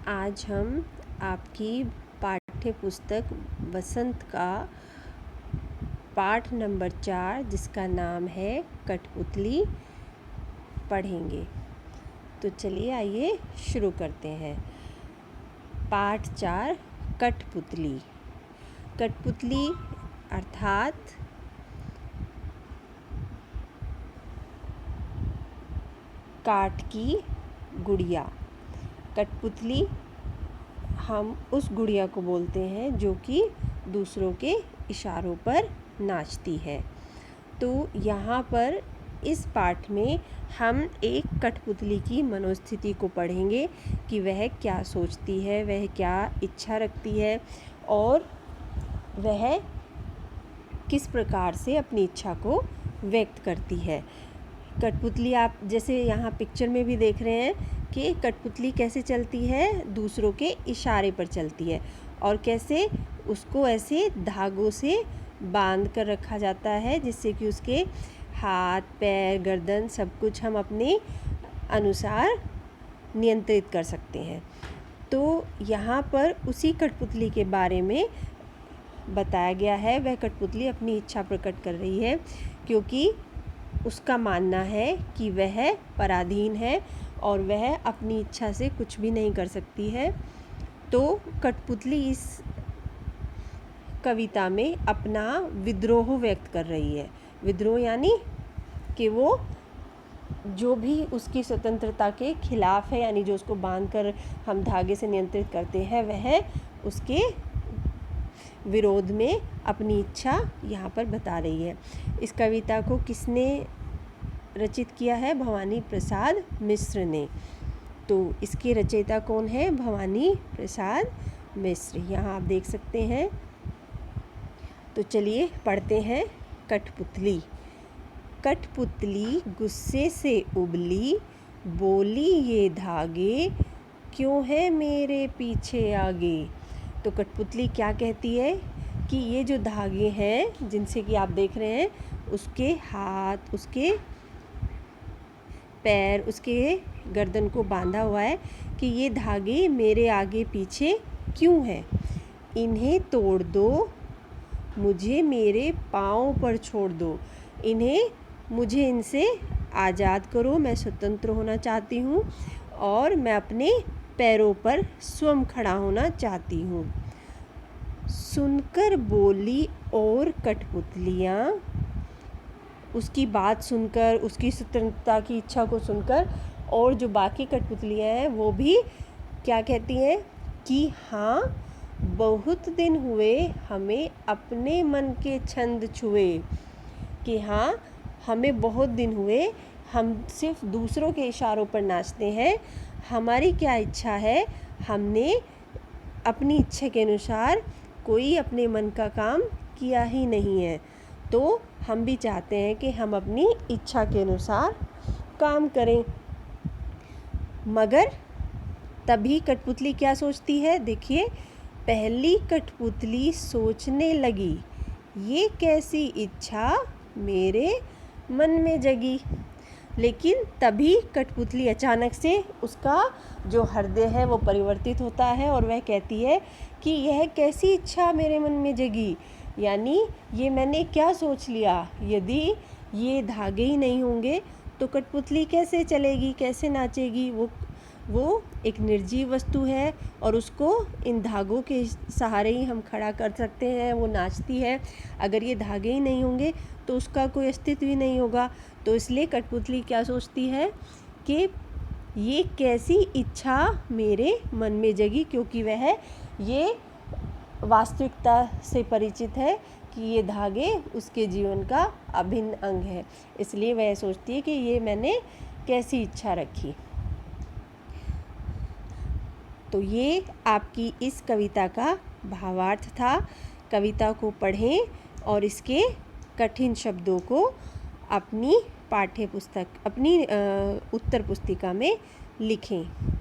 आज हम आपकी पाठ्य पुस्तक बसंत का पाठ नंबर 4 जिसका नाम है कठपुतली पढ़ेंगे। तो चलिए आइए शुरू करते हैं। पाठ 4 कठपुतली। कठपुतली अर्थात काठ की गुड़िया। कठपुतली हम उस गुड़िया को बोलते हैं जो कि दूसरों के इशारों पर नाचती है। तो यहाँ पर इस पाठ में हम एक कठपुतली की मनोस्थिति को पढ़ेंगे कि वह क्या सोचती है, वह क्या इच्छा रखती है और वह किस प्रकार से अपनी इच्छा को व्यक्त करती है। कठपुतली आप जैसे यहाँ पिक्चर में भी देख रहे हैं कि कठपुतली कैसे चलती है, दूसरों के इशारे पर चलती है और कैसे उसको ऐसे धागों से बांध कर रखा जाता है जिससे कि उसके हाथ, पैर, गर्दन सब कुछ हम अपने अनुसार नियंत्रित कर सकते हैं। तो यहाँ पर उसी कठपुतली के बारे में बताया गया है। वह कठपुतली अपनी इच्छा प्रकट कर रही है क्योंकि उसका मानना है कि वह पराधीन है और वह अपनी इच्छा से कुछ भी नहीं कर सकती है। तो कठपुतली इस कविता में अपना विद्रोह व्यक्त कर रही है। विद्रोह यानी कि वो जो भी उसकी स्वतंत्रता के खिलाफ है, यानी जो उसको बांधकर हम धागे से नियंत्रित करते हैं, वह उसके विरोध में अपनी इच्छा यहाँ पर बता रही है। इस कविता को किसने रचित किया है? भवानी प्रसाद मिश्र ने। तो इसके रचयिता कौन है? भवानी प्रसाद मिश्र। यहाँ आप देख सकते हैं। तो चलिए पढ़ते हैं। कठपुतली। कठपुतली गुस्से से उबली, बोली ये धागे क्यों है मेरे पीछे आगे। तो कठपुतली क्या कहती है कि ये जो धागे हैं जिनसे कि आप देख रहे हैं, उसके हाथ, उसके पैर, उसके गर्दन को बांधा हुआ है कि ये धागे मेरे आगे पीछे क्यों हैं। इन्हें तोड़ दो, मुझे मेरे पाँव पर छोड़ दो। मुझे इनसे आज़ाद करो। मैं स्वतंत्र होना चाहती हूँ और मैं अपने पैरों पर स्वयं खड़ा होना चाहती हूँ। सुनकर बोली और कठपुतलियाँ। उसकी बात सुनकर, उसकी स्वतंत्रता की इच्छा को सुनकर और जो बाकी कठपुतलियाँ हैं वो भी क्या कहती हैं कि हाँ, बहुत दिन हुए हमें अपने मन के छंद छुए। कि हाँ, हमें बहुत दिन हुए, हम सिर्फ दूसरों के इशारों पर नाचते हैं। हमारी क्या इच्छा है, हमने अपनी इच्छा के अनुसार कोई अपने मन का काम किया ही नहीं है। तो हम भी चाहते हैं कि हम अपनी इच्छा के अनुसार काम करें। मगर तभी कठपुतली क्या सोचती है? देखिए, पहली कठपुतली सोचने लगी, ये कैसी इच्छा मेरे मन में जगी। लेकिन तभी कठपुतली अचानक से उसका जो हृदय है वो परिवर्तित होता है और वह कहती है कि यह कैसी इच्छा मेरे मन में जगी, यानी ये मैंने क्या सोच लिया। यदि ये धागे ही नहीं होंगे तो कठपुतली कैसे चलेगी, कैसे नाचेगी। वो एक निर्जीव वस्तु है और उसको इन धागों के सहारे ही हम खड़ा कर सकते हैं। वो नाचती है, अगर ये धागे ही नहीं होंगे तो उसका कोई अस्तित्व ही नहीं होगा। तो इसलिए कठपुतली क्या सोचती है कि ये कैसी इच्छा मेरे मन में जगी, क्योंकि वह ये वास्तविकता से परिचित है कि ये धागे उसके जीवन का अभिन्न अंग है। इसलिए वह सोचती है कि ये मैंने कैसी इच्छा रखी। तो ये आपकी इस कविता का भावार्थ था। कविता को पढ़ें और इसके कठिन शब्दों को अपनी पाठ्य पुस्तक, अपनी उत्तर पुस्तिका में लिखें।